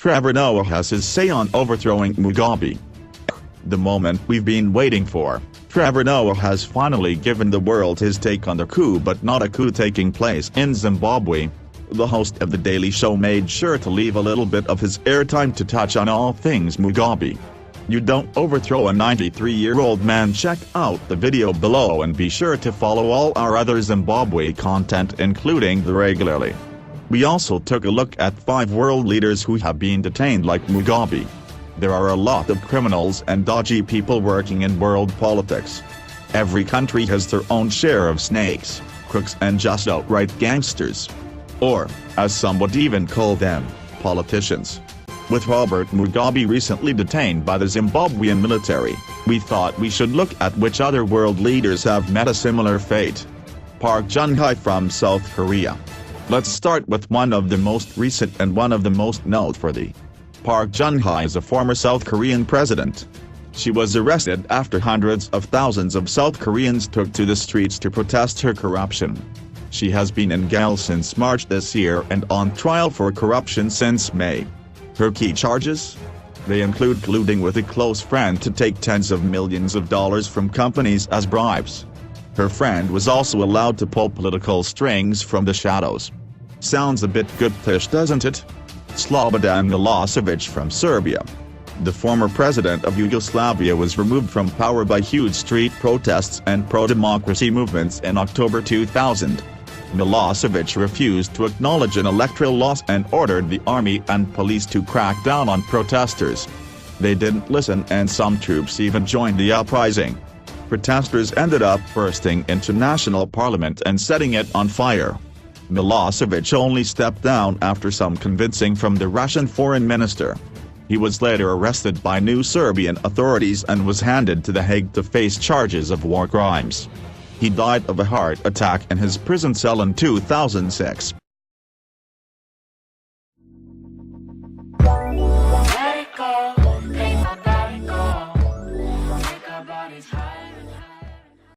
Trevor Noah has his say on overthrowing Mugabe. The moment we've been waiting for. Trevor Noah has finally given the world his take on the coup, but not a coup taking place in Zimbabwe. The host of The Daily Show made sure to leave a little bit of his airtime to touch on all things Mugabe. You don't overthrow a 93-year-old man. Check out the video below and be sure to follow all our other Zimbabwe content, including the regularly. We also took a look at 5 world leaders who have been detained like Mugabe. There are a lot of criminals and dodgy people working in world politics. Every country has their own share of snakes, crooks and just outright gangsters. Or, as some would even call them, politicians. With Robert Mugabe recently detained by the Zimbabwean military, we thought we should look at which other world leaders have met a similar fate. Park Geun-hye from South Korea. Let's start with one of the most recent and one of the most noteworthy. Park Geun-hye is a former South Korean president. She was arrested after hundreds of thousands of South Koreans took to the streets to protest her corruption. She has been in jail since March this year and on trial for corruption since May. Her key charges? They include colluding with a close friend to take tens of millions of dollars from companies as bribes. Her friend was also allowed to pull political strings from the shadows. Sounds a bit good-ish, doesn't it? Slobodan Milosevic from Serbia. The former president of Yugoslavia was removed from power by huge street protests and pro-democracy movements in October 2000. Milosevic refused to acknowledge an electoral loss and ordered the army and police to crack down on protesters. They didn't listen, and some troops even joined the uprising. Protesters ended up bursting into national parliament and setting it on fire. Milosevic only stepped down after some convincing from the Russian foreign minister. He was later arrested by new Serbian authorities and was handed to The Hague to face charges of war crimes. He died of a heart attack in his prison cell in 2006.